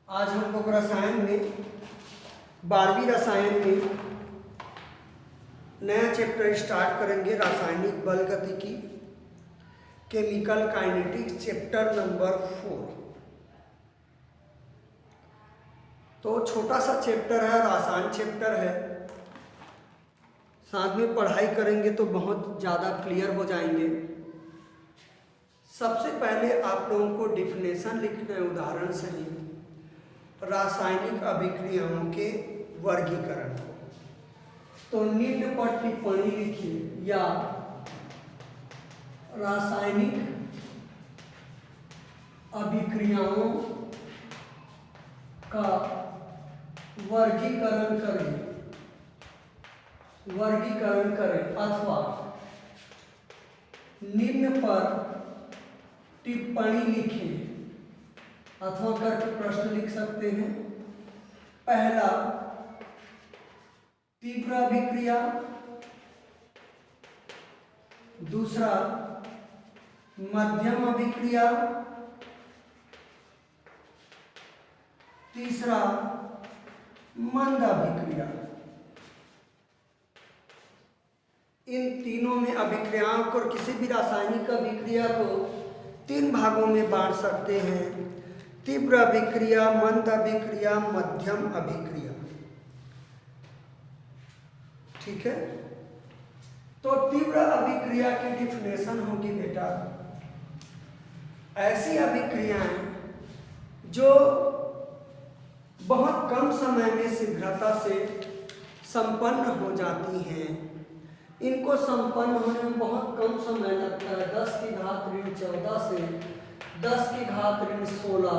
आज हम लोग रसायन में 12वीं रसायन में नया चैप्टर स्टार्ट करेंगे, रासायनिक बल गतिकी, केमिकल काइनेटिक्स, चैप्टर नंबर 4। तो छोटा सा चैप्टर है, आसान चैप्टर है, साथ में पढ़ाई करेंगे तो बहुत ज़्यादा क्लियर हो जाएंगे। सबसे पहले आप लोगों को डिफिनेशन लिखना है उदाहरण सहित रासायनिक अभिक्रियाओं के वर्गीकरण को। तो निम्न पर टिप्पणी लिखिए या रासायनिक अभिक्रियाओं का वर्गीकरण करें अथवा निम्न पर टिप्पणी लिखें अथवा करके प्रश्न लिख सकते हैं। पहला, तीव्र अभिक्रिया, दूसरा मध्यम अभिक्रिया, तीसरा मंद अभिक्रिया। इन तीनों में अभिक्रियाओं को, किसी भी रासायनिक अभिक्रिया को 3 भागों में बांट सकते हैं: तीव्र अभिक्रिया, मंद अभिक्रिया, मध्यम अभिक्रिया। ठीक है। तो तीव्र अभिक्रिया की डिफिनेशन होगी बेटा, ऐसी अभिक्रियाएं जो बहुत कम समय में शीघ्रता से संपन्न हो जाती हैं। इनको संपन्न होने में बहुत कम समय लगता है, 10 की घात ऋण 14 से 10 की घात ऋण 16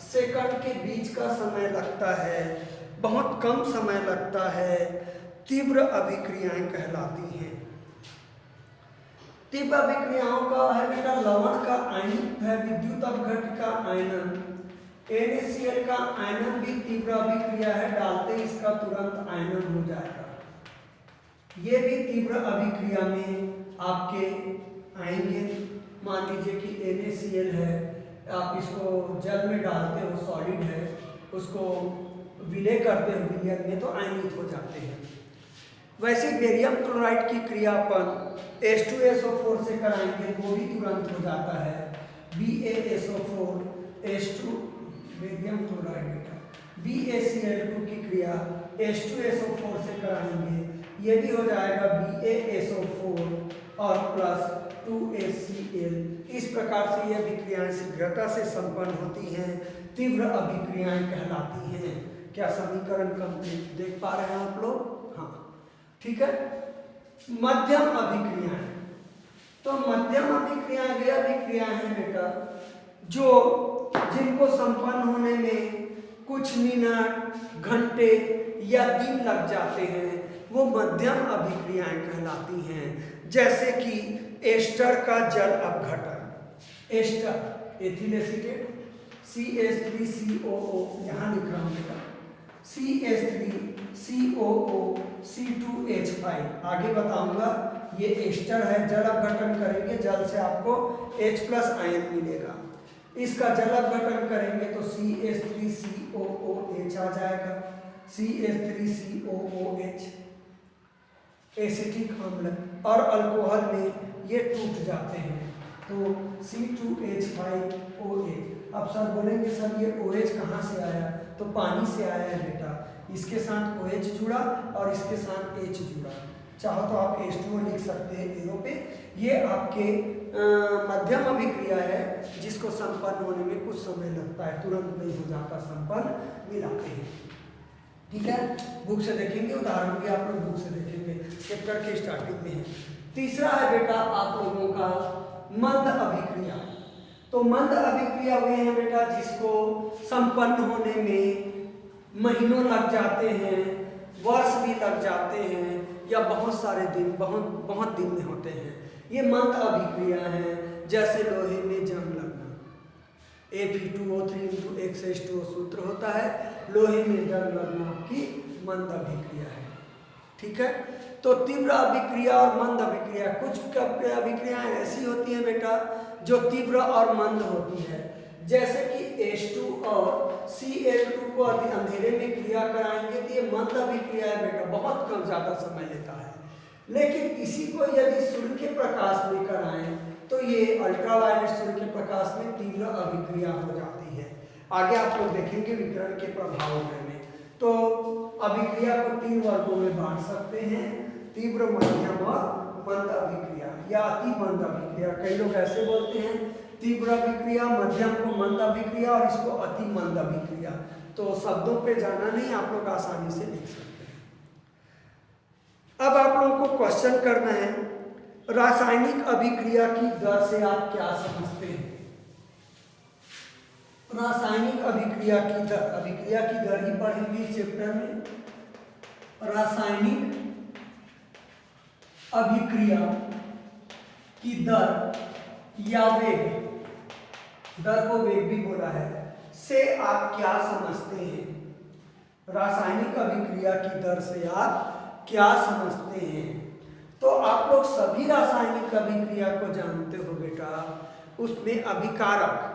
सेकंड के बीच का समय लगता है, बहुत कम समय लगता है। तीव्र अभिक्रियाएं कहलाती हैं। तीव्र अभिक्रियाओं का है बेटा लवण का आयनिक है, विद्युत अपघट्य का आयनन, NaCl का आयनन भी तीव्र अभिक्रिया है, डालते इसका तुरंत आयनन हो जाएगा। ये भी तीव्र अभिक्रिया में आपके आएंगे। मान लीजिए कि NaCl है, आप इसको जल में डालते हो, सॉलिड है, उसको विलय करते हो विलयन में, तो आयनित हो जाते हैं। वैसे बेरियम क्लोराइड की क्रिया अपन H2SO4 से कराएंगे, वो भी तुरंत हो जाता है। BaSO4 H2 बेरियम क्लोराइड बेटा BaCl2 की क्रिया H2SO4 से कराएंगे, ये भी हो जाएगा BaSO4 और प्लस 2HCl। इस प्रकार से ये अभिक्रियाएं शीघ्रता से संपन्न होती हैं, तीव्र अभिक्रियाएं कहलाती हैं। क्या समीकरण कंप्लीट देख पा रहे हैं आप लोग? हाँ, ठीक है। मध्यम अभिक्रियाएं, तो मध्यम अभिक्रियाएं वे अभिक्रियाएं हैं बेटा जिनको संपन्न होने में कुछ मिनट, घंटे या दिन लग जाते हैं, वो मध्यम अभिक्रियाएं कहलाती हैं। जैसे कि एस्टर का जल अपघटन, एस्टर एथिल एसीटेट CH3COO, यहाँ लिख रहा हूँ बेटा CH3COO C2H5, आगे बताऊंगा। ये एस्टर है, जल अपघटन करेंगे, जल से आपको H+ आयन मिलेगा। इसका जल अपघटन करेंगे तो CH3COOH आ जाएगा, CH3COOH एसिटिक अम्ल, और अल्कोहल में ये टूट जाते हैं तो C2H5OH। अब सर बोलेंगे सर ये OH कहाँ से आया? तो पानी से आया है बेटा, इसके साथ OH जुड़ा और इसके साथ H जुड़ा। चाहो तो आप H2O लिख सकते हैं एरो पे। ये आपके मध्यम अभिक्रिया है जिसको संपन्न होने में कुछ समय लगता है, तुरंत नहीं हो जाता संपन्न, मिलाते हैं। ठीक है, बुक से देखेंगे, उदाहरण भी आप लोग बुक से देखेंगे, चैप्टर के स्टार्टिंग में है। तीसरा है बेटा आप लोगों का मंद अभिक्रिया। तो मंद अभिक्रिया वे हैं बेटा जिसको संपन्न होने में महीनों लग जाते हैं, वर्ष भी लग जाते हैं, या बहुत सारे दिन, बहुत दिन में होते हैं। ये मंद अभिक्रिया हैं। जैसे लोहे में जंग लगना, Fe2O3 सूत्र होता है, लोहे में जंग लगना आपकी मंद अभिक्रिया है। ठीक है। तो तीव्र अभिक्रिया और मंद अभिक्रिया, कुछ अभिक्रियाएं ऐसी होती हैं बेटा जो तीव्र और मंद होती है। जैसे कि H2 और Cl2 को अभी अंधेरे में क्रिया कराएंगे तो ये मंद अभिक्रिया है बेटा, बहुत कम ज़्यादा समय लेता है। लेकिन इसी को यदि सूर्य के प्रकाश में कराएं तो ये अल्ट्रावायलेट सूर्य के प्रकाश में तीव्र अभिक्रिया हो जाती है। आगे आप लोग देखेंगे विकिरण के प्रभाव में। तो अभिक्रिया को 3 वर्गों में बांट सकते हैं, तीव्र, मध्यम और मंद अभिक्रिया या अति मंद अभिक्रिया। कई लोग ऐसे बोलते हैं तीव्र अभिक्रिया, मध्यम को मंद अभिक्रिया और इसको अति मंद अभिक्रिया। तो शब्दों पे जाना नहीं, आप लोग आसानी से लिख सकते हैं। अब आप लोगों को क्वेश्चन करना है, रासायनिक अभिक्रिया की दर से आप क्या समझते हैं? रासायनिक अभिक्रिया की दर, अभिक्रिया की दर ही पढ़ेंगे इस चैप्टर में। रासायनिक अभिक्रिया की दर या वेग, दर को वेग भी बोला है, से आप क्या समझते हैं? रासायनिक अभिक्रिया की दर से आप क्या समझते हैं? तो आप लोग सभी रासायनिक अभिक्रिया को जानते हो बेटा। उसमें अभिकारक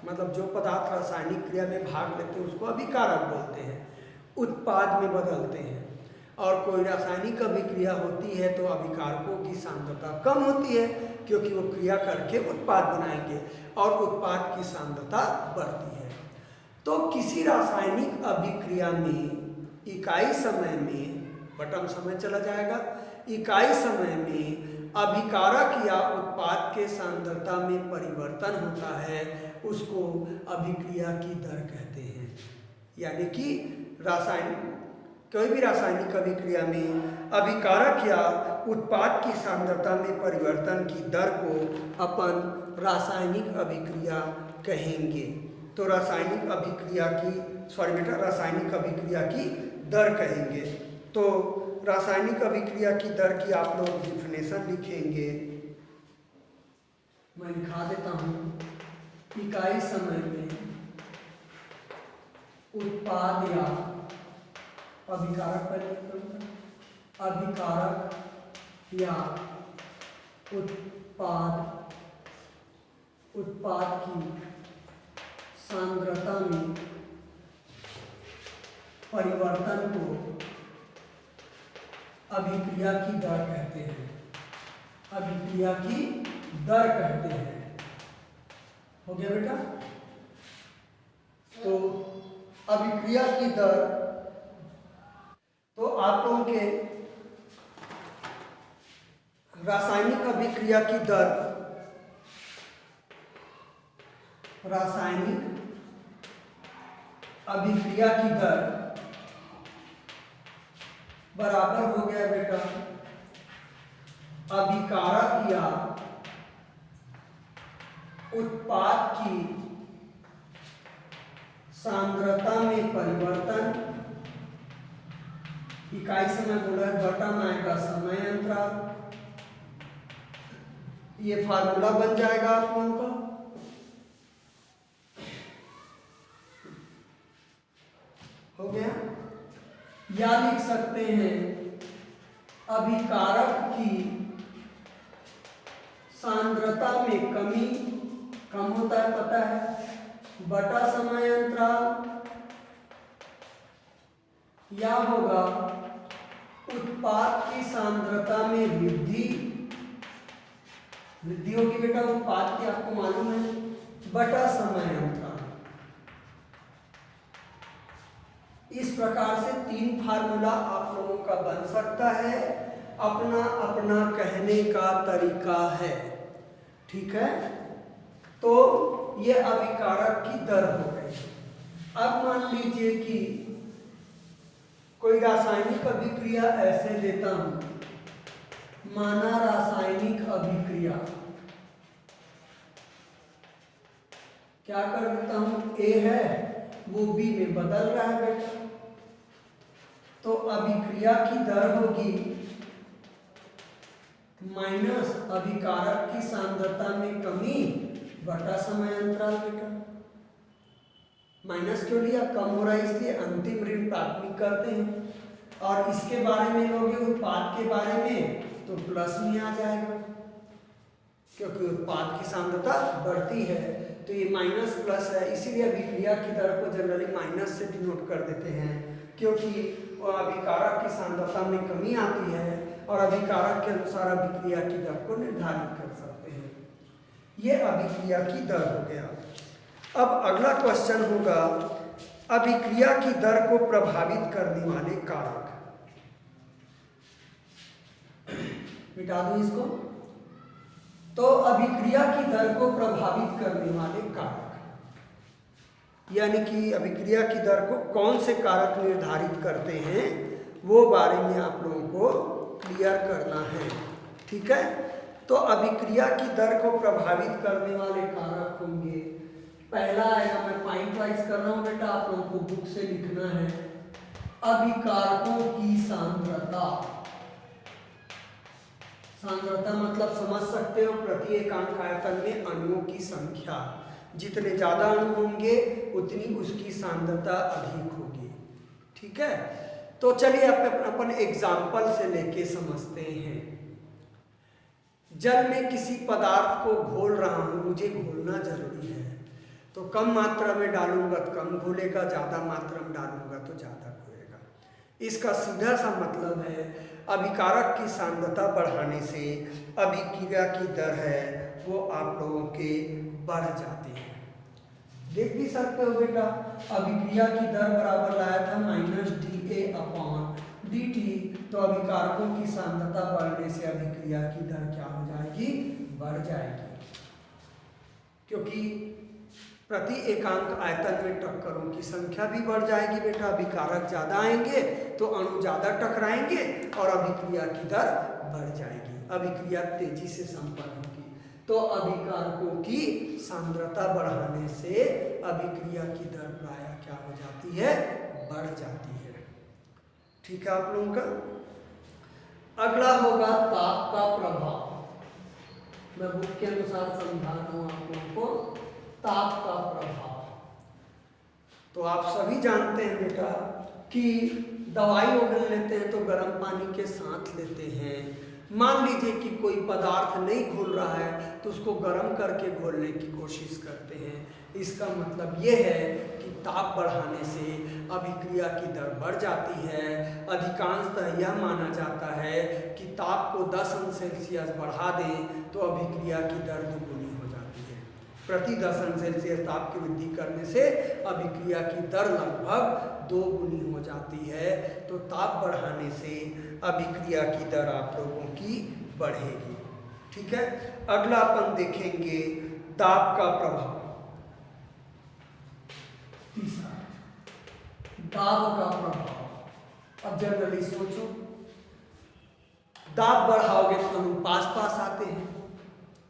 मतलब जो पदार्थ रासायनिक क्रिया में भाग लेते हैं उसको अभिकारक बोलते हैं, उत्पाद में बदलते हैं। और कोई रासायनिक अभिक्रिया होती है तो अभिकारकों की सांद्रता कम होती है क्योंकि वो क्रिया करके उत्पाद बनाएंगे और उत्पाद की सांद्रता बढ़ती है। तो किसी रासायनिक अभिक्रिया में इकाई समय में, बटन समय चला जाएगा, इकाई समय में अभिकारक या उत्पाद के सांद्रता में परिवर्तन होता है, उसको अभिक्रिया की दर कहते हैं। यानी कि रासायनिक कोई भी रासायनिक अभिक्रिया में अभिकारक या उत्पाद की सांद्रता में परिवर्तन की दर को अपन रासायनिक अभिक्रिया कहेंगे। तो रासायनिक अभिक्रिया की रासायनिक अभिक्रिया की दर कहेंगे। तो रासायनिक अभिक्रिया की दर की आप लोग डिफिनेशन लिखेंगे, मैं लिखा देता हूँ। इकाई समय में उत्पाद या अभिकारक या उत्पाद की सांद्रता में परिवर्तन को अभिक्रिया की दर कहते हैं। अभिक्रिया की दर कहते हैं। हो गया बेटा? तो अभिक्रिया की दर, तो आप लोगों के रासायनिक अभिक्रिया की दर, रासायनिक अभिक्रिया की दर बराबर हो गया बेटा अभिकारक या उत्पाद की सांद्रता में परिवर्तन, इकाई समय बोला है, बटन आएगा समय अंतराल। ये फार्मूला बन जाएगा आप लोगों का। हो गया? या लिख सकते हैं अभिकारक की सांद्रता में कमी, कम होता है पता है, बटा समय अंतराल, या होगा उत्पाद की सांद्रता में वृद्धि, वृद्धि होगी बेटा उत्पाद की, आपको मालूम है, बटा समय अंतराल। इस प्रकार से 3 फार्मूला आप लोगों का बन सकता है, अपना अपना कहने का तरीका है। ठीक है? तो ये अभिकारक की दर हो गई। अब मान लीजिए कि कोई रासायनिक अभिक्रिया ऐसे लेता हूं, माना रासायनिक अभिक्रिया क्या कर देता हूं, ए है वो बी में बदल रहा है बेटा, तो अभिक्रिया की दर होगी माइनस अभिकारक की सांद्रता में कमी बटा समय अंतराल बेटा। माइनस क्यों लिया? कम हो रहा है इसलिए अंतिम ऋण प्राथमिक करते हैं, और इसके बारे में लोगे उत्पाद के बारे में तो प्लस में आ जाएगा क्योंकि उत्पाद की सांद्रता बढ़ती है। तो ये माइनस प्लस है, इसीलिए अभिक्रिया की दर को जनरली माइनस से डिनोट कर देते हैं, क्योंकि अभिकारक की सांद्रता में कमी आती है और अभिकारक के अनुसार अभिक्रिया की दर को निर्धारित कर सकते हैं। ये अभिक्रिया की दर हो गया। अब अगला क्वेश्चन होगा अभिक्रिया की दर को प्रभावित करने वाले कारक। मिटा दूं इसको। तो अभिक्रिया की दर को प्रभावित करने वाले कारक, यानी कि अभिक्रिया की दर को कौन से कारक निर्धारित करते हैं, वो बारे में आप लोगों को क्लियर करना है। ठीक है, तो अभिक्रिया की दर को प्रभावित करने वाले कारक होंगे, पहला आएगा, मैं पॉइंट वाइज कर रहा हूं बेटा, आप लोगों को बुक से लिखना है, अभिकारकों की सांद्रता। सांद्रता मतलब समझ सकते हो प्रति एकांक आयतन में अणुओं की संख्या, जितने ज्यादा अणु होंगे उतनी उसकी सांद्रता अधिक होगी। ठीक है, तो चलिए अपन एग्जाम्पल से लेके समझते हैं। जल में किसी पदार्थ को घोल रहा हूं, मुझे घोलना जरूरी है, तो कम मात्रा में डालूंगा तो कम घुलेगा, ज्यादा मात्रा में डालूंगा तो ज्यादा घुलेगा। इसका सीधा सा मतलब है अभिकारक की सांद्रता बढ़ाने से अभिक्रिया की दर है वो आप लोगों के बढ़ जाती है। देख भी सकते हो बेटा, अभिक्रिया की दर बराबर लाया था -dA/dt, तो अभिकारकों की सांद्रता बढ़ने से अभिक्रिया की दर क्या हो जाएगी, बढ़ जाएगी, क्योंकि प्रति एकांक आयतन में टक्करों की संख्या भी बढ़ जाएगी बेटा। अभिकारक ज्यादा आएंगे तो अणु ज्यादा टकराएंगे और अभिक्रिया की दर बढ़ जाएगी, अभिक्रिया तेजी से संपन्न होगी। तो अभिकारकों की सांद्रता बढ़ाने से अभिक्रिया की दर प्रायः क्या हो जाती है, बढ़ जाती है। ठीक है आप लोगों का। अगला होगा ताप का प्रभाव। मैं बुक के अनुसार समझा रहा हूं आप लोगों को, ताप का प्रभाव। तो आप सभी जानते हैं बेटा कि दवाई वगैरह लेते हैं तो गर्म पानी के साथ लेते हैं। मान लीजिए कि कोई पदार्थ नहीं घुल रहा है तो उसको गर्म करके घोलने की कोशिश करते हैं। इसका मतलब ये है कि ताप बढ़ाने से अभिक्रिया की दर बढ़ जाती है। अधिकांशतः यह माना जाता है कि ताप को 10 अंश सेल्सियस बढ़ा दें तो अभिक्रिया की दर दुगुनी हो जाती है। प्रति 10 अंश सेल्सियस ताप की वृद्धि करने से अभिक्रिया की दर लगभग 2 गुनी हो जाती है। तो ताप बढ़ाने से अभिक्रिया की दर आप लोगों की बढ़ेगी। ठीक है, अगला अपन देखेंगे दाब का प्रभाव। तीसरा, दाब का प्रभाव। अब जनरली सोचो, दाब बढ़ाओगे तो अणु पास पास आते हैं,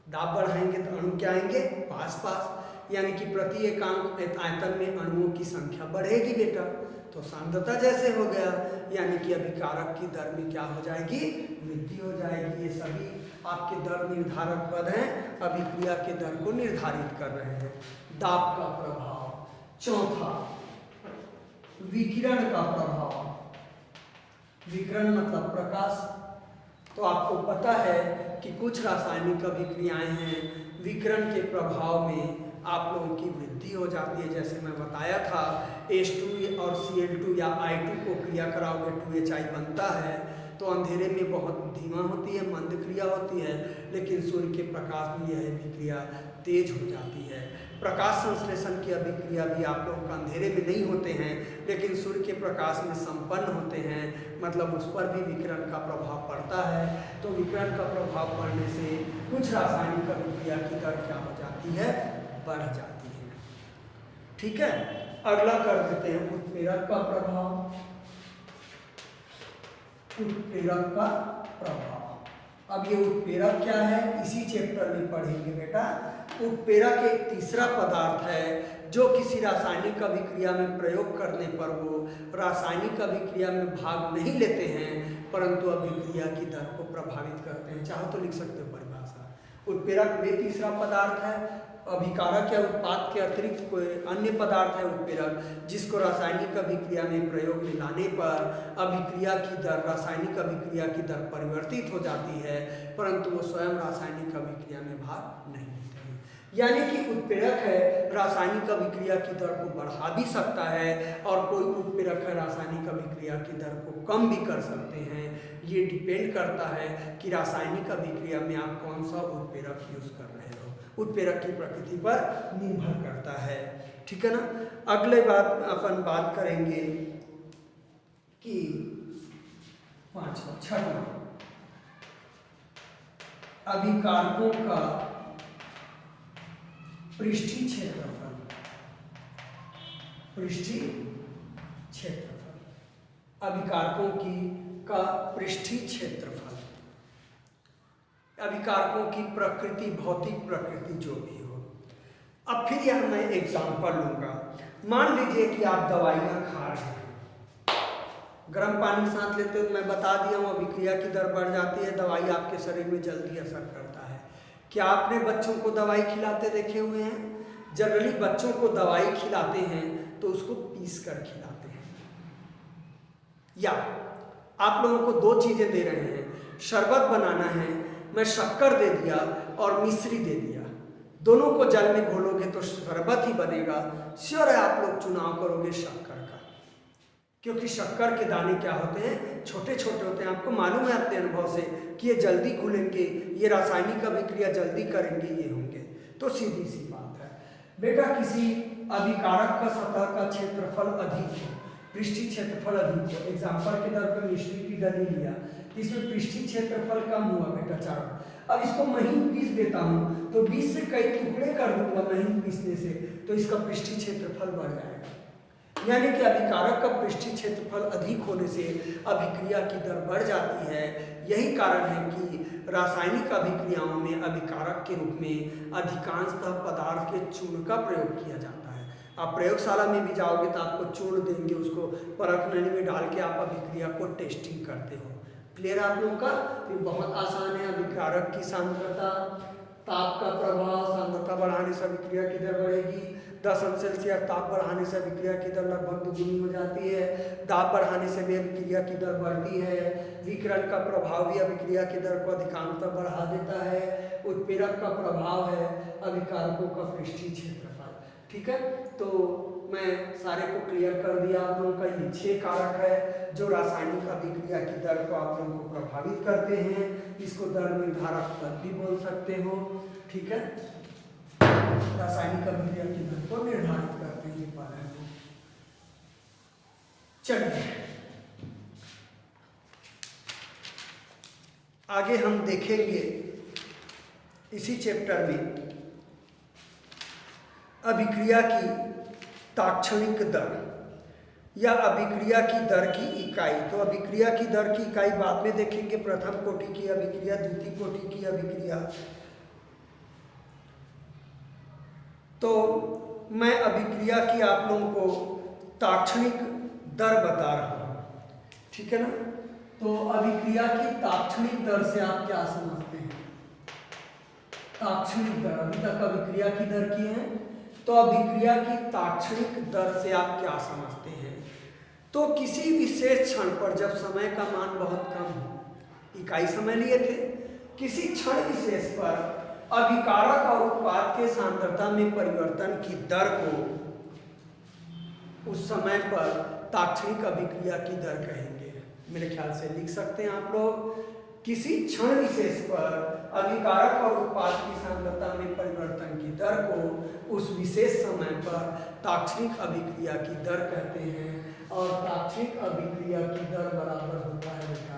दाब बढ़ाएंगे तो अणु क्या आएंगे, पास पास, यानी कि प्रति एकांक आयतन में अणुओं की संख्या बढ़ेगी बेटा। तो सांद्रता जैसे हो गया, यानी कि अभिकारक की दर में क्या हो जाएगी, वृद्धि हो जाएगी। ये सभी आपके दर निर्धारक पद हैं, अभिक्रिया के दर को निर्धारित कर रहे हैं। दाब का प्रभाव। चौथा, विकिरण का प्रभाव। विकिरण मतलब प्रकाश। तो आपको पता है कि कुछ रासायनिक अभिक्रियाएं हैं, विकिरण के प्रभाव में आप लोगों की वृद्धि हो जाती है। जैसे मैं बताया था, H2 और Cl2 या I2 को क्रिया कराओगे 2HI बनता है। तो अंधेरे में बहुत धीमा होती है, मंद क्रिया होती है, लेकिन सूर्य के प्रकाश में यह अभिक्रिया तेज हो जाती है। प्रकाश संश्लेषण की अभिक्रिया भी आप लोगों का अंधेरे में नहीं होते हैं, लेकिन सूर्य के प्रकाश में संपन्न होते हैं, मतलब उस पर भी विकिरण का प्रभाव पड़ता है। तो विकिरण का प्रभाव पड़ने से कुछ रासायनिक अभिक्रिया की दर क्या हो जाती है, बढ़ जाती है। ठीक है, अगला कर देते हैं उत्प्रेरक का प्रभाव। उत्प्रेरक का प्रभाव। अब ये उत्प्रेरक क्या है, इसी चैप्टर में पढ़ेंगे बेटा। उत्प्रेरक एक तीसरा पदार्थ है जो किसी रासायनिक अभिक्रिया में प्रयोग करने पर वो रासायनिक अभिक्रिया में भाग नहीं लेते हैं, परंतु अभिक्रिया की दर को प्रभावित करते हैं। चाहो तो लिख सकते हो परिभाषा। उत्प्रेरक वे तीसरा पदार्थ है, अभिकारक या उत्पाद के अतिरिक्त कोई अन्य पदार्थ है उत्प्रेरक, जिसको रासायनिक अभिक्रिया में प्रयोग में लाने पर अभिक्रिया की दर, रासायनिक अभिक्रिया की दर परिवर्तित हो जाती है, परंतु वो स्वयं रासायनिक अभिक्रिया में भाग नहीं लेते हैं। यानी कि उत्प्रेरक है रासायनिक अभिक्रिया की दर को बढ़ा भी सकता है और कोई उत्प्रेरक है रासायनिक अभिक्रिया की दर को कम भी कर सकते हैं। ये डिपेंड करता है कि रासायनिक अभिक्रिया में आप कौन सा उत्प्रेरक यूज कर रहे हो, उत्प्रेरक की प्रकृति पर निर्भर करता है। ठीक है ना। अगले बात अपन बात करेंगे कि छठवां अभिकारकों का पृष्ठीय क्षेत्रफल। पृष्ठीय क्षेत्रफल अभिकारकों का पृष्ठीय क्षेत्रफल, अभिकारकों की प्रकृति, भौतिक प्रकृति जो भी हो। अब फिर यह मैं एग्जाम्पल लूंगा। मान लीजिए कि आप दवाइयाँ खा रहे हैं, गर्म पानी साथ लेते हो, मैं बता दिया हूँ अभिक्रिया की दर बढ़ जाती है, दवाई आपके शरीर में जल्दी असर करता है। क्या आपने बच्चों को दवाई खिलाते देखे हुए हैं? जनरली बच्चों को दवाई खिलाते हैं तो उसको पीस कर खिलाते हैं, या आप लोगों को दो चीज़ें दे रहे हैं, शरबत बनाना है, मैं शक्कर दे दिया और मिश्री दे दिया, दोनों को जल में घोलोगे तो शरबत ही बनेगा। श्योर है आप लोग चुनाव करोगे शक्कर का, क्योंकि शक्कर के दाने क्या होते हैं, छोटे छोटे होते हैं। आपको मालूम है अपने अनुभव से कि ये जल्दी घुलेंगे, ये रासायनिक अभिक्रिया जल्दी करेंगे, ये होंगे। तो सीधी सी बात है बेटा, किसी अभिकारक का सतह का क्षेत्रफल अधिक हो, पृष्ठीय क्षेत्रफल अधिक हो, एग्जाम्पल के तौर पर मिश्री की डली लिया, इसमें पृष्ठीय क्षेत्रफल कम हुआ बेटा 4। अब इसको महीन पीस देता हूँ तो 20 से कई टुकड़े कर दूंगा महीन पीसने से, तो इसका पृष्ठीय क्षेत्रफल बढ़ जाएगा। यानी कि अभिकारक का पृष्ठीय क्षेत्रफल अधिक होने से अभिक्रिया की दर बढ़ जाती है। यही कारण है कि रासायनिक अभिक्रियाओं में अभिकारक के रूप में अधिकांशतः पदार्थ के चूर्ण का प्रयोग किया जाता है। आप प्रयोगशाला में भी जाओगे तो आपको चूर्ण देंगे, उसको परख नली में डाल के आप अभिक्रिया को टेस्टिंग करते हो। क्लियर आप लोगों का? ये बहुत आसान है। अभिकारक की सांद्रता, ताप का प्रभाव, सांद्रता बढ़ाने से अभिक्रिया की दर बढ़ेगी। 10 अंश सेल्सियस ताप बढ़ाने से अभिक्रिया की दर लगभग दुगुनी हो जाती है। दाब बढ़ाने से भी अभिक्रिया की दर बढ़ती है। विकिरण का प्रभाव भी अभिक्रिया की दर को अधिकांशतः बढ़ा देता है। उत्प्रेरक का प्रभाव है अभिकारकों का पृष्ठीय क्षेत्रफल। ठीक है, तो मैं सारे को क्लियर कर दिया आप लोगों का। ये 6 कारक है जो रासायनिक अभिक्रिया की दर को आप लोगों को प्रभावित करते हैं। इसको दर निर्धारक तक भी बोल सकते हो। ठीक है, रासायनिक अभिक्रिया की दर को निर्धारित करते हैं ये पालन को। चलिए आगे हम देखेंगे इसी चैप्टर में अभिक्रिया की ताक्षणिक दर या अभिक्रिया की दर की इकाई। तो अभिक्रिया की दर की इकाई बाद में देखेंगे, प्रथम कोटि की अभिक्रिया, द्वितीय कोटि की अभिक्रिया। तो मैं अभिक्रिया की आप लोगों को ताक्षणिक दर बता रहा हूँ। ठीक है ना। तो अभिक्रिया की ताक्षणिक दर से आप क्या समझते हैं? ताक्षणिक दर, अभी तक अभिक्रिया की दर की है, तो अभिक्रिया की ताक्षणिक दर से आप क्या समझते हैं? तो किसी विशेष क्षण पर जब समय का मान बहुत कम हो, इकाई समय लिए थे, किसी क्षण विशेष पर अभिकारक और उत्पाद के सांद्रता में परिवर्तन की दर को उस समय पर ताक्षणिक अभिक्रिया की दर कहेंगे। मेरे ख्याल से लिख सकते हैं आप लोग, किसी क्षण विशेष पर अभिकारक और उत्पाद की सांद्रता में परिवर्तन की दर को उस विशेष समय पर ताक्षणिक अभिक्रिया की दर कहते हैं। और ताक्षणिक अभिक्रिया की दर बराबर होता है बेटा,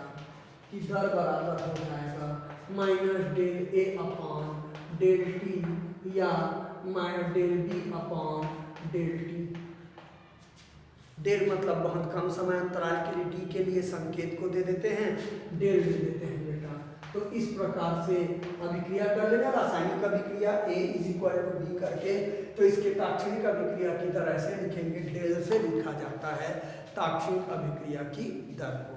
कि दर बराबर हो जाएगा minus del a upon del t या minus del b upon del t. Del मतलब बहुत कम समय अंतराल के लिए, टी के लिए संकेत को दे देते हैं, डेल दे देते हैं बेटा। तो इस प्रकार से अभिक्रिया कर लेना, रासायनिक अभिक्रिया A = B करके, तो इसके ताक्षणिक अभिक्रिया की दर ऐसे लिखेंगे, डेल से लिखा जाता है ताक्षणिक अभिक्रिया की दर को।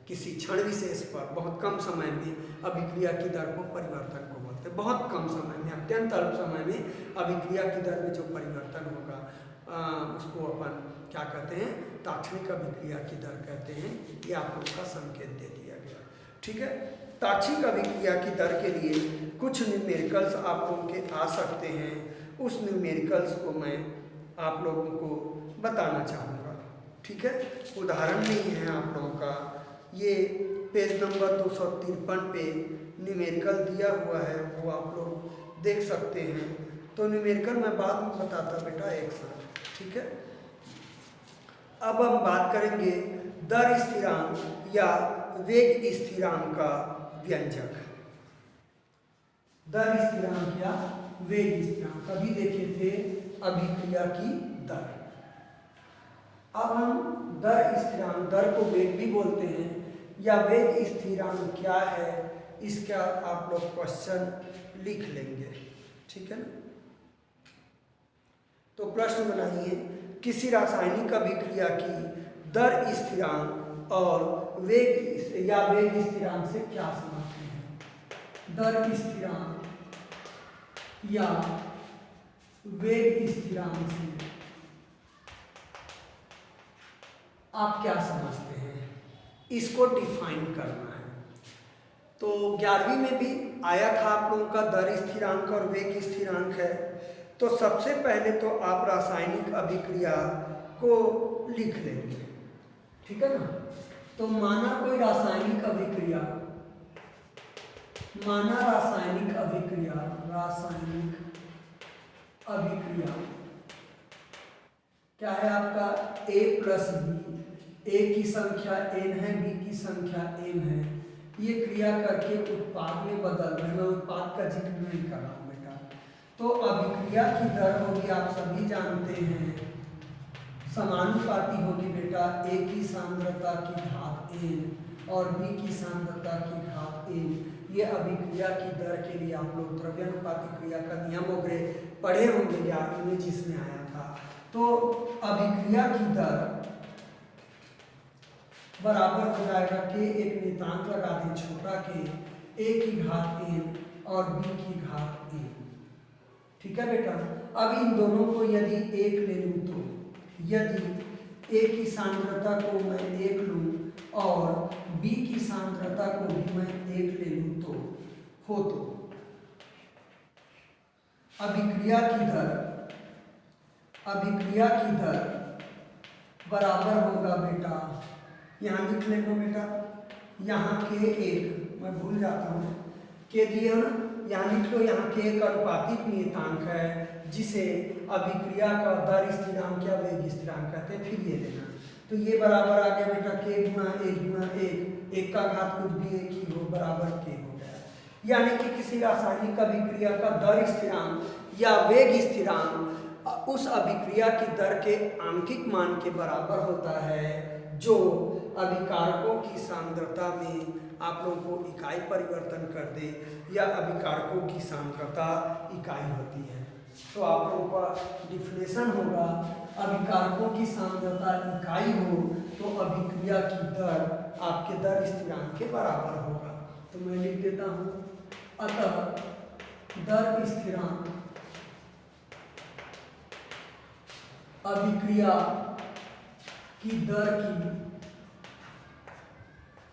किसी क्षण विशेष पर बहुत कम समय में अभिक्रिया की दर को परिवर्तन को बोलते हैं। बहुत कम समय में, अत्यंत अल्प समय में अभिक्रिया की दर में जो परिवर्तन होगा उसको अपन क्या कहते हैं? ताक्षणिक अभिक्रिया की दर कहते हैं। ये आप लोगों का संकेत दे दिया गया। ठीक है। ताक्षिक अभिक्रिया की दर के लिए कुछ न्यूमेरिकल्स आप लोगों के आ सकते हैं, उस न्यूमेरिकल्स को मैं आप लोगों को बताना चाहूँगा। ठीक है, उदाहरण नहीं है आप लोगों का, ये पेज नंबर 253 पे न्यूमेरिकल दिया हुआ है, वो आप लोग देख सकते हैं। तो न्यूमेरिकल मैं बाद में बताता बेटा एक साथ। ठीक है, अब हम बात करेंगे दर स्थिरांक या वेग स्थिरांक का व्यंजक। दर स्थिरांक या वेग स्थिरांक अभी देखे थे अभिक्रिया की दर। अब हम दर स्थिरांक, दर को वेग भी बोलते हैं या वेग स्थिरांक क्या है, इसका आप लोग क्वेश्चन लिख लेंगे। ठीक है ना, तो प्रश्न बनाइए, किसी रासायनिक अभिक्रिया की दर स्थिरांक और वेग या वेग स्थिरांक से क्या समझते हैं? दर स्थिरांक या वेग स्थिरांक से आप क्या समझते हैं, इसको डिफाइन करना है। तो 11वीं में भी आया था आप लोगों का दर स्थिरांक और वेग स्थिरांक है। तो सबसे पहले तो आप रासायनिक अभिक्रिया को लिख लेंगे। ठीक है ना, तो माना कोई रासायनिक अभिक्रिया, माना रासायनिक अभिक्रिया, रासायनिक अभिक्रिया क्या है आपका A प्लस बी, A की संख्या n है, B की संख्या m है, ये क्रिया करके उत्पाद में बदल रहे हैं। मैं उत्पाद का जिक्र नहीं कर रहा हूँ बेटा। तो अभिक्रिया की दर होगी, आप सभी जानते हैं, समानुपाती होगी बेटा A की सांद्रता की घात n और B की सांद्रता की घात n। ये अभिक्रिया की दर के लिए आप लोग द्रव्यानुपाती क्रिया का नियम वगैरह पढ़े होंगे 11वीं में जिसमें आया था। तो अभिक्रिया की दर बराबर हो जाएगा के, एक नियतांक लगा दें छोटा के, A की घात n और B की घात n। ठीक है बेटा, अब इन दोनों को यदि एक ले लूँ तो, यदि A की सांद्रता को मैं एक लूँ और B की सांद्रता को भी मैं एक ले लूँ तो हो, तो अभिक्रिया की दर, अभिक्रिया की दर बराबर होगा बेटा, यहाँ लिख लेना बेटा, यहाँ के एक, मैं भूल जाता हूँ, के दिए ना, यहाँ लिख लो, यहाँ के एक अनुपातिक नियतांक है जिसे अभिक्रिया का दर स्थिरांक या वेग स्थिरांक कहते हैं। फिर ये लेना, तो ये बराबर आ गया बेटा के गुना एक, एक का घात कुछ भी एक ही हो, बराबर के हो गया। यानी कि किसी रासायनिक अभिक्रिया का दर स्थिरांक या वेग स्थिरांक उस अभिक्रिया की दर के आंकिक मान के बराबर होता है जो अभिकारकों की सांद्रता में आप लोगों को इकाई परिवर्तन कर दे या अभिकारकों की सांद्रता इकाई होती है। तो आप लोगों का डिफिनेशन होगा, अभिकारकों की सांद्रता इकाई हो तो अभिक्रिया की दर आपके दर स्थिरांक के बराबर होगा। तो मैं लिख देता हूँ, अतः दर स्थिरांक अभिक्रिया की दर की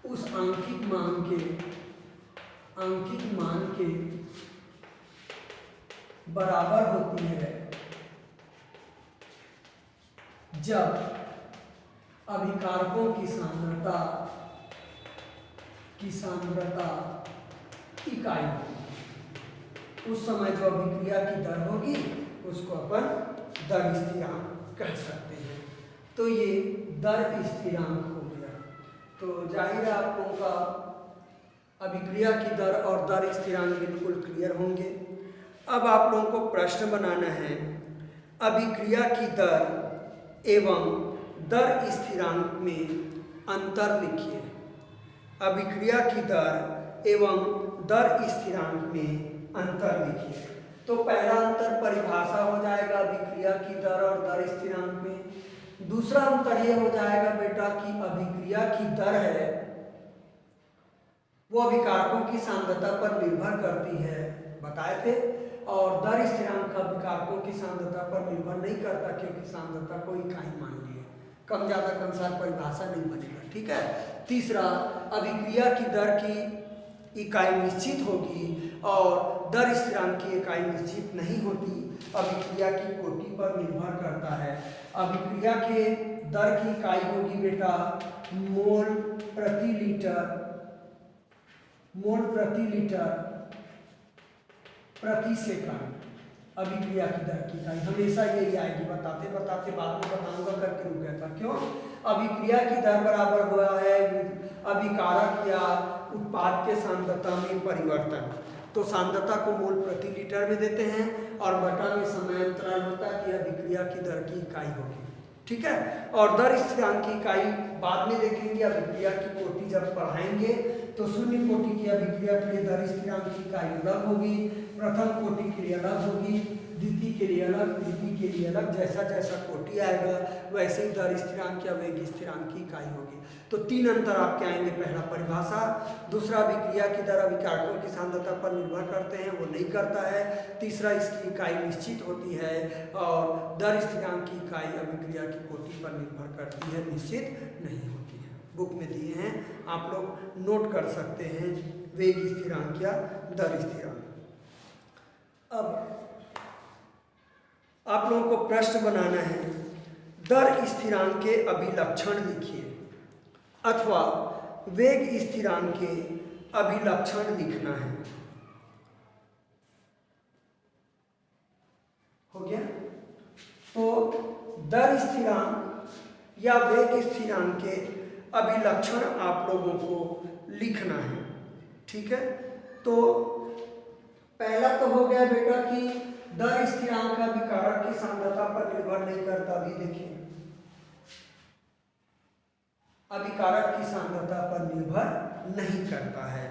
उस आंकिक मान के बराबर होती है जब अभिकारकों की सांद्रता इकाई होगी। उस समय जो अभिक्रिया की दर होगी उसको अपन दर स्थिरांक कह सकते हैं। तो ये दर स्थिरांक हो गया। तो जाहिर है आप लोगों का अभिक्रिया की दर और दर स्थिरांक बिल्कुल क्लियर होंगे। अब आप लोगों को प्रश्न बनाना है, अभिक्रिया की दर एवं दर स्थिरांक में अंतर लिखिए। अभिक्रिया की दर एवं दर स्थिरांक में अंतर लिखिए। तो पहला अंतर परिभाषा हो जाएगा अभिक्रिया की दर और दर स्थिरांक में। दूसरा अंतर ये हो जाएगा बेटा कि अभिक्रिया की दर है वो अभिकारकों की सांद्रता पर निर्भर करती है, बताए थे, और दर स्थिरांक अभिकारकों की सांद्रता पर निर्भर नहीं करता क्योंकि सांद्रता को इकाई मान ली है। कम ज़्यादा के अनुसार परिभाषा नहीं बनेगा, ठीक है। तीसरा, अभिक्रिया की दर की इकाई निश्चित होगी और दर स्थिरांक की इकाई निश्चित नहीं होती, अभिक्रिया की कोटि पर निर्भर करता है। अभिक्रिया के दर की इकाई होगी बेटा मोल प्रति लीटर प्रति सेकंड। अभिक्रिया की दर की इकाई हमेशा यही आएगी, बताते बताते बाद में बताऊंगा करके रुक गया था। क्यों? अभिक्रिया की दर बराबर हुआ है अभिकारक या उत्पाद के सांद्रता में परिवर्तन। तो सांद्रता को मोल प्रति लीटर में देते हैं और बटा में समयांतरालता की अभिक्रिया की दर की इकाई होगी, ठीक है। और दर स्थिरांक की इकाई बाद में देखेंगे, अभिक्रिया की कोटि जब पढ़ाएंगे तो शून्य कोटि की अभिक्रिया के लिए दर स्थिरांक की इकाई अलग होगी, प्रथम कोटि के लिए अलग होगी, द्वितीय के लिए अलग, तृतीय के लिए अलग। जैसा जैसा कोटि आएगा वैसे ही दर स्थिरांक या वेग स्थिरांक की इकाई होगी। तो तीन अंतर आपके आएंगे, पहला परिभाषा, दूसरा अभिक्रिया की दर अभिकारकों की सांद्रता पर निर्भर करते हैं, वो नहीं करता है, तीसरा इसकी इकाई निश्चित होती है और दर स्थिरांक की इकाई अभिक्रिया की कोटि पर निर्भर करती है, निश्चित नहीं होती है। बुक में दिए हैं, आप लोग नोट कर सकते हैं, वेग स्थिरांक या दर स्थिरांक। अब आप लोगों को प्रश्न बनाना है, दर स्थिरांक के अभिलक्षण लिखिए अथवा वेग स्थिरांक के अभिलक्षण लिखना है। हो गया? तो दर स्थिरांक या वेग स्थिरांक के अभिलक्षण आप लोगों को लिखना है, ठीक है। तो पहला तो हो गया बेटा कि दर स्थिरांक अभिकारक की सांद्रता पर निर्भर नहीं करता। अभी देखिए, अभिकारक की सांद्रता पर निर्भर नहीं करता है।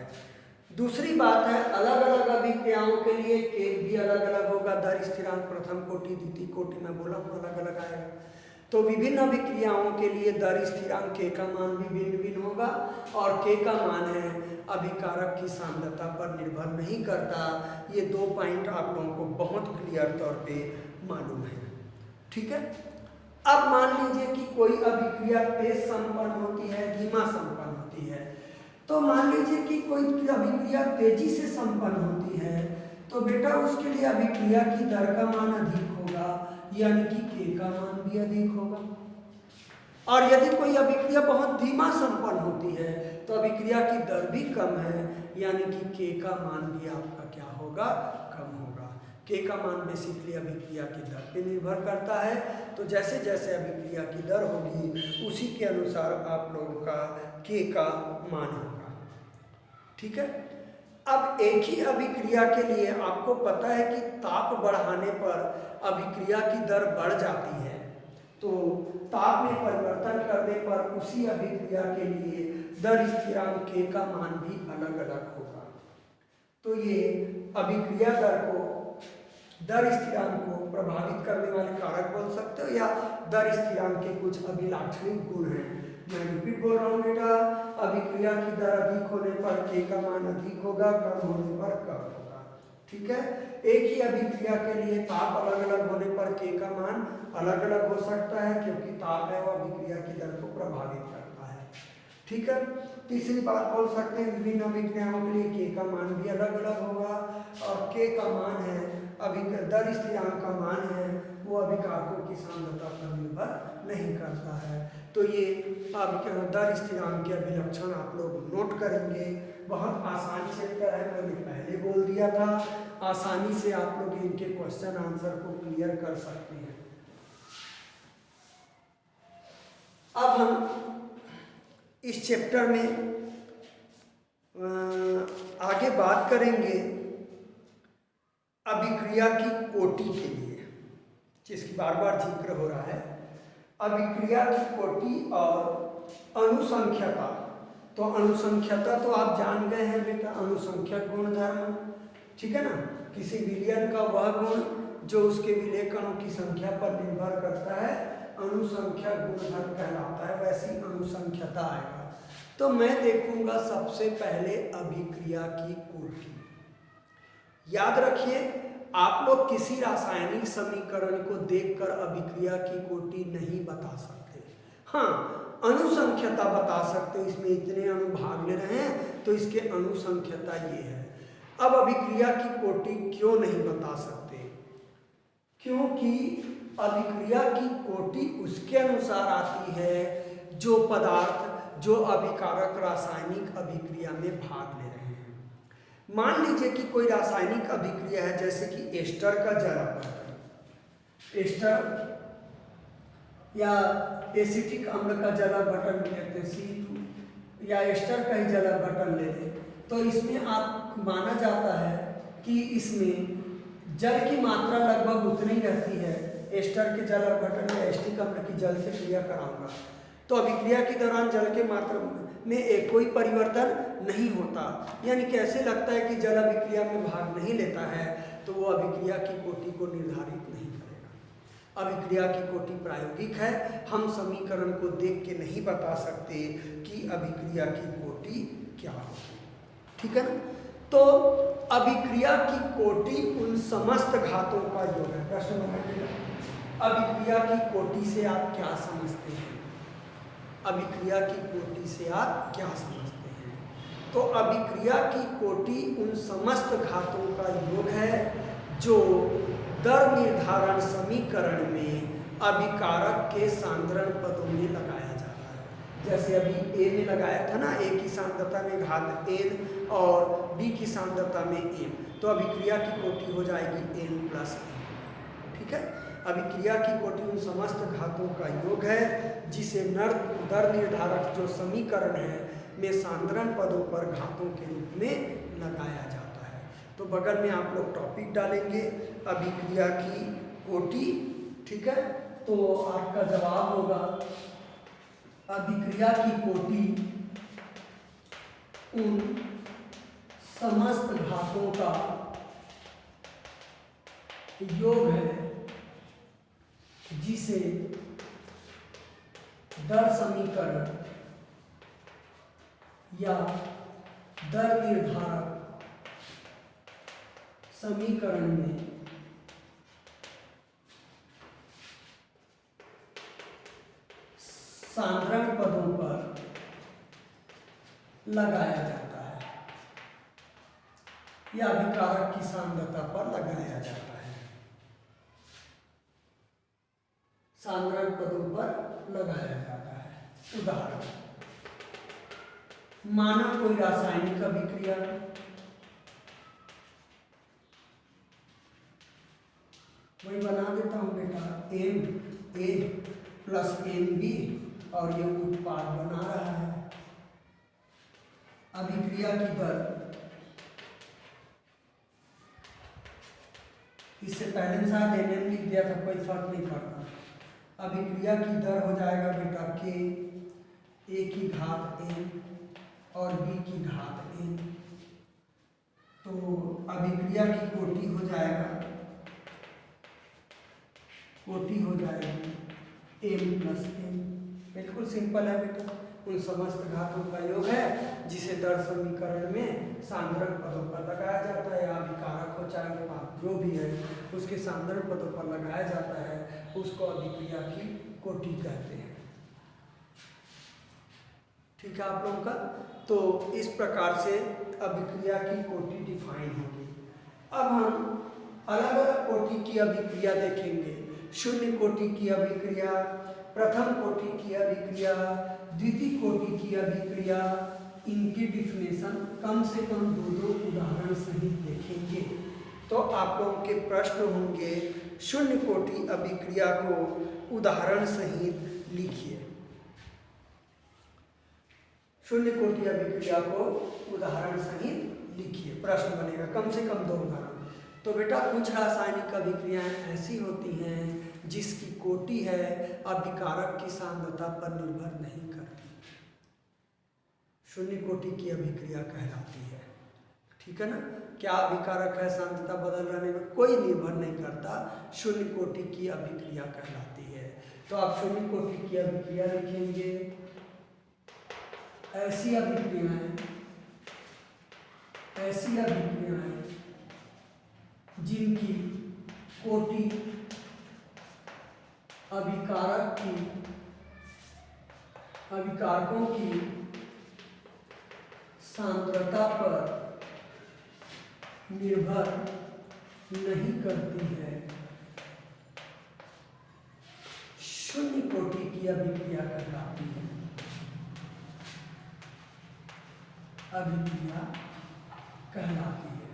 दूसरी बात है, अलग अलग अभिक्रियाओं के लिए के भी अलग अलग होगा। दर स्थिरांक प्रथम कोटि द्वितीय कोटि में बोला हूँ अलग अलग आएगा। तो विभिन्न अभिक्रियाओं के लिए दर स्थिरांक के का मान भी भिन्न भिन्न होगा और के का मान है अभिकारक की सांद्रता पर निर्भर नहीं करता। ये दो पॉइंट आप लोगों को बहुत क्लियर तौर पे मालूम है, ठीक है। अब मान लीजिए कि कोई अभिक्रिया तेज संपन्न होती है, धीमा संपन्न होती है। तो मान लीजिए कि कोई अभिक्रिया तेजी से संपन्न होती है, तो बेटा उसके लिए अभिक्रिया की दर का मान अधिक होगा, यानी कि के का मान भी अधिक होगा। और यदि कोई अभिक्रिया बहुत धीमा संपन्न होती है तो अभिक्रिया की दर भी कम है, यानी कि के का मान भी आपका क्या होगा, कम होगा। के का मान बेसिकली अभिक्रिया की दर पे निर्भर करता है। तो जैसे जैसे अभिक्रिया की दर होगी उसी के अनुसार आप लोगों का के का मान होगा, ठीक है। अब एक ही अभिक्रिया के लिए आपको पता है कि ताप बढ़ाने पर अभिक्रिया की दर बढ़ जाती है, तो ताप में परिवर्तन करने पर उसी अभिक्रिया के लिए दर स्थिरांक के का मान भी अलग अलग होगा। तो ये अभिक्रिया दर को, दर स्थिरांक को प्रभावित करने वाले कारक बोल सकते हो या दर स्थिरांक के कुछ अभिलाक्षणिक गुण हैं। मैं रिपीट बोल रहा हूँ बेटा, अभिक्रिया की दर अधिक होने पर के का मान अधिक होगा, कम होने पर कम होगा, ठीक है। एक ही अभिक्रिया के लिए ताप अलग अलग होने पर के का मान अलग अलग हो सकता है, क्योंकि ताप है वो अभिक्रिया की दर को प्रभावित करता है, ठीक है। तीसरी बात बोल सकते हैं, विभिन्न अभिक्रियाओं के लिए के का मान भी अलग अलग होगा और के का मान है दर स्थिरांक का मान है वो अभिकारकों की सांद्रता पर निर्भर नहीं करता है। तो ये दर स्थिरांक के अभिलक्षण आप लोग नोट करेंगे। बहुत आसान चैप्टर है, मैंने पहले बोल दिया था, आसानी से आप लोग इनके क्वेश्चन आंसर को क्लियर कर सकते हैं। अब हम इस चैप्टर में आगे बात करेंगे अभिक्रिया की कोटि के लिए, जिसकी बार बार जिक्र हो रहा है। अभिक्रिया की कोटि और अनुसंख्यता। तो अनुसंख्यता तो आप जान गए हैं बेटा, अनुसंख्यक गुणधर्म, ठीक है ना। किसी विलयन का वह गुण जो उसके विलय कणों की संख्या पर निर्भर करता है अनुसंख्यक गुणधर्म कहलाता है, वैसी अनुसंख्यता आएगा। तो मैं देखूंगा सबसे पहले अभिक्रिया की कोटि। याद रखिए, आप लोग किसी रासायनिक समीकरण को देखकर अभिक्रिया की कोटि नहीं बता सकते। हाँ, अनुसंख्यता बता सकते हैं, इसमें इतने अणु भाग ले रहे हैं तो इसके अनुसंख्यता ये है। अब अभिक्रिया की कोटि क्यों नहीं बता सकते? क्योंकि अभिक्रिया की कोटि उसके अनुसार आती है जो पदार्थ जो अभिकारक रासायनिक अभिक्रिया में भाग ले रहे हैं। मान लीजिए कि कोई रासायनिक अभिक्रिया है, जैसे कि एस्टर का जल अपघटन, एस्टर या एसिटिक अम्ल का जल अपघटन कहते हैं C2, या एस्टर का ही जल अपघटन ले लें, तो इसमें आप माना जाता है कि इसमें जल की मात्रा लगभग उतनी रहती है। एस्टर के जल अपघटन या एसिटिक अम्ल की जल से क्रिया कराऊंगा तो अभिक्रिया के दौरान जल के मात्रा में कोई परिवर्तन नहीं होता, यानी कैसे लगता है कि जल अभिक्रिया में भाग नहीं लेता है, तो वो अभिक्रिया की कोटि को निर्धारित नहीं करेगा। अभिक्रिया की कोटि प्रायोगिक है, हम समीकरण को देख के नहीं बता सकते कि अभिक्रिया की कोटि क्या होगी, ठीक है ना। तो अभिक्रिया की कोटि उन समस्त घातों का योग है। प्रश्न बनाइएगा, अभिक्रिया की कोटि से आप क्या समझते हैं? अभिक्रिया की कोटि से आप क्या समझते हैं? तो अभिक्रिया की कोटि उन समस्त घातों का योग है जो दर निर्धारण समीकरण में अभिकारक के सांद्रण पदों में लगाया जाता है। जैसे अभी A में लगाया था ना, A की सांद्रता में घात N और B की सांद्रता में M, तो अभिक्रिया की कोटि हो जाएगी N प्लस M, ठीक है। अभिक्रिया की कोटि उन समस्त घातों का योग है जिसे दर निर्धारक जो समीकरण है में सांद्रण पदों पर घातों के रूप में लगाया जाता है। तो बगल में आप लोग टॉपिक डालेंगे अभिक्रिया की कोटि, ठीक है। तो आपका जवाब होगा अभिक्रिया की कोटि उन समस्त घातों का योग है जिसे दर समीकरण या दर निर्धारक समीकरण में सांद्रण पदों पर लगाया जाता है या अभिकारक की सांद्रता पर लगाया जाता है। सांद्रण पदों पर लगाया जाता है। उदाहरण, माना कोई रासायनिक अभिक्रिया, वही बना देता हूं बेटा, Na प्लस Nb और ये उत्पाद बना रहा है। अभिक्रिया की दर, इससे पहले शायद Nm लिख दिया था, कोई फर्क नहीं पड़ता। अभिक्रिया की दर हो जाएगा बेटा K, A की घात N और B की घात N। तो अभिक्रिया की कोटि हो जाएगी M प्लस N। बिल्कुल सिंपल है बेटा, उन समस्त घातों का योग है जिसे दर समीकरण में सांद्रण पदों पर लगाया जाता है, या अभिकारक हो चाहे उत्पाद जो भी है उसके सांद्रण पदों पर लगाया जाता है, उसको अभिक्रिया की कोटि कहते हैं, ठीक है आप लोगों का। तो इस प्रकार से अभिक्रिया की कोटि डिफाइन होगी। अब हम अलग अलग कोटि की अभिक्रिया देखेंगे। शून्य कोटि की अभिक्रिया, प्रथम कोटि की अभिक्रिया, द्वितीय कोटि की अभिक्रिया, इनकी डिफिनेशन कम से कम दो उदाहरण सहित देखेंगे। तो आप लोगों के प्रश्न होंगे, शून्य कोटि अभिक्रिया को उदाहरण सहित लिखिए। शून्य कोटि अभिक्रिया को उदाहरण सहित लिखिए, प्रश्न बनेगा कम से कम 2 उदाहरण। तो बेटा कुछ रासायनिक अभिक्रियाएं ऐसी होती हैं जिसकी कोटि है अभिकारक की सांद्रता पर निर्भर नहीं करती, शून्य कोटि की अभिक्रिया कहलाती है, ठीक है ना। क्या अभिकारक है, सांद्रता बदल रहने में कोई निर्भर नहीं करता, शून्य कोटि की अभिक्रिया कहलाती है। तो आप शून्य कोटि की अभिक्रिया लिखेंगे, ऐसी अभिक्रियाएं जिनकी कोटि अभिकारक की अभिकारकों की सांद्रता पर निर्भर नहीं करती है। शून्य कोटि की अभिक्रिया कहलाती है। अभिक्रिया कहलाती है।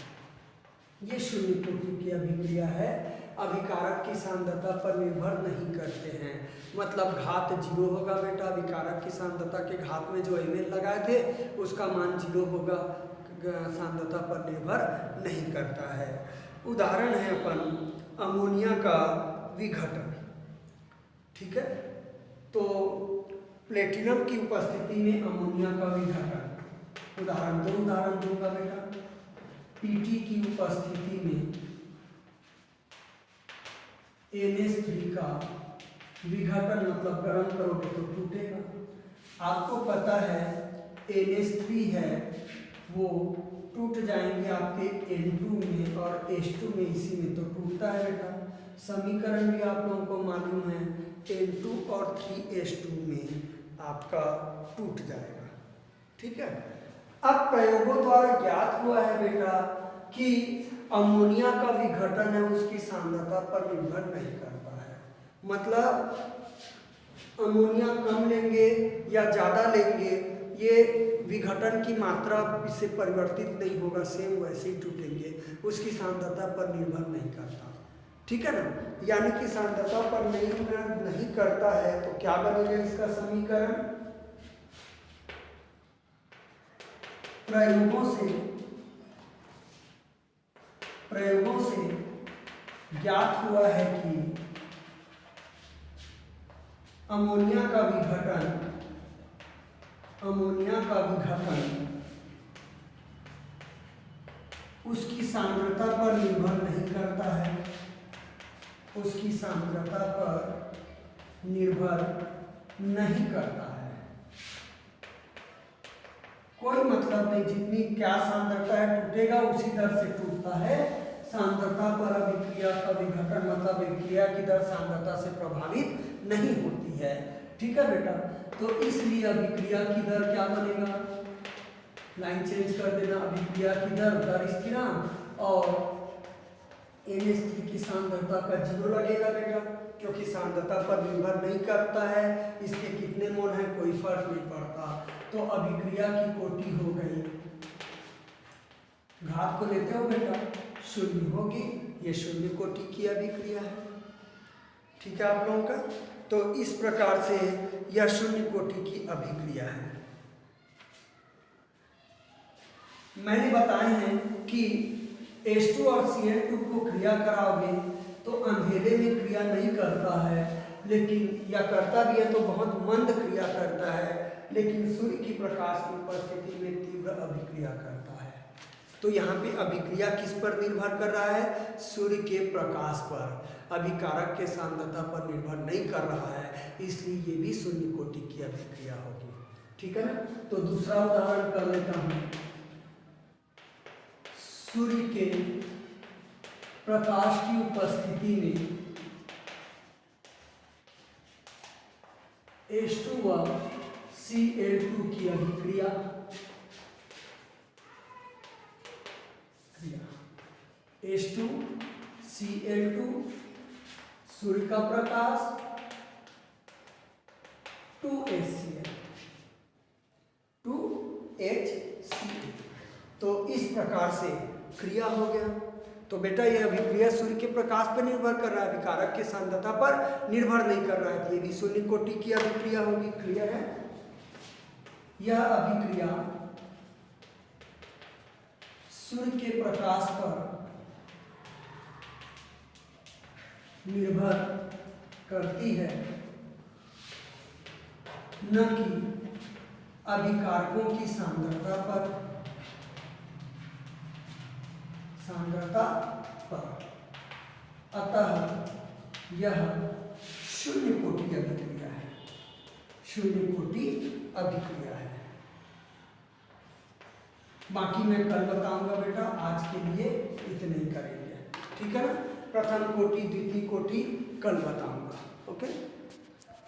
ये शून्य कोटि की अभिक्रिया है। अभिकारक की सांद्रता पर निर्भर नहीं करते हैं, मतलब घात 0 होगा बेटा। अभिकारक की सांद्रता के घात में जो ml लगाए थे उसका मान 0 होगा, सांद्रता पर निर्भर नहीं करता है। उदाहरण है अपन अमोनिया का विघटन, ठीक है। तो प्लेटिनम की उपस्थिति में अमोनिया का विघटन, उदाहरण दूंगा बेटा। Pt की उपस्थिति में NH3 का विघटन, मतलब गर्म करोगे तो टूटेगा। आपको पता है NH3 है वो टूट जाएंगे आपके N2 में और H2 में, इसी में तो टूटता है बेटा। समीकरण भी आप लोगों को मालूम है, N2 और 3H2 में आपका टूट जाएगा, ठीक है। अब प्रयोगों द्वारा ज्ञात हुआ है बेटा कि अमोनिया का विघटन है उसकी सांद्रता पर निर्भर नहीं करता है। मतलब अमोनिया कम लेंगे या ज़्यादा लेंगे, ये विघटन की मात्रा इससे परिवर्तित नहीं होगा, सेम वैसे ही टूटेंगे, उसकी सांद्रता पर निर्भर नहीं करता, ठीक है ना। यानी कि सांद्रता पर निर्भर नहीं करता है, तो क्या बनेगा इसका समीकरण? प्रयोगों से ज्ञात हुआ है कि अमोनिया का विघटन उसकी सांद्रता पर निर्भर नहीं करता है, उसकी सांद्रता पर निर्भर नहीं करता है। कोई मतलब नहीं, जितनी क्या सांद्रता है टूटेगा उसी दर से टूटता है। सांद्रता पर अभिक्रिया का विघटन मतलब अभिक्रिया की दर सांद्रता से प्रभावित नहीं होती है, ठीक है बेटा। तो इसलिए अभिक्रिया की दर क्या बनेगा, लाइन चेंज कर देना। अभिक्रिया की दर स्थिरांक और NH3 की सांद्रता का 0 लगेगा बेटा, क्योंकि सांद्रता पर निर्भर नहीं करता है, इसके कितने मोल हैं कोई फर्क नहीं पड़ता। तो अभिक्रिया की कोटि हो गई, घात को लेते हो बेटा, शून्य होगी। ये शून्य कोटि की अभिक्रिया है, ठीक है आप लोगों का। तो इस प्रकार से यह शून्य कोटि की अभिक्रिया है। मैंने बताए हैं कि H2 और Cl2 को क्रिया कराओगे तो अंधेरे में क्रिया नहीं करता है, लेकिन या करता भी है तो बहुत मंद क्रिया करता है, लेकिन सूर्य की प्रकाश की उपस्थिति में तीव्र अभिक्रिया करता है। तो यहाँ पे अभिक्रिया किस पर निर्भर कर रहा है? सूर्य के प्रकाश पर, अभिकारक के सांद्रता पर निर्भर नहीं कर रहा है, इसलिए ये भी शून्य कोटि की अभिक्रिया होगी, ठीक है ना। तो दूसरा उदाहरण कर लेता हूँ। सूर्य के प्रकाश की उपस्थिति में H2 व Cl2 की अभिक्रिया, H2 Cl2 सूर्य का प्रकाश 2HCl 2HCl, तो इस प्रकार से क्रिया हो गया। तो बेटा ये अभिक्रिया सूर्य के प्रकाश पर निर्भर कर रहा है, अभिकारक के सांद्रता पर निर्भर नहीं कर रहा है, ये भी शून्य कोटि की अभिक्रिया होगी। क्लियर है? यह अभिक्रिया सूर्य के प्रकाश पर निर्भर करती है, न कि अभिकारकों की सांद्रता पर। अतः यह शून्य कोटि अभिक्रिया है, शून्य कोटि अभिक्रिया है। बाकी मैं कल बताऊंगा बेटा, आज के लिए इतने ही करेंगे, ठीक है ना। प्रथम कोटि द्वितीय कोटि कल बताऊंगा, ओके।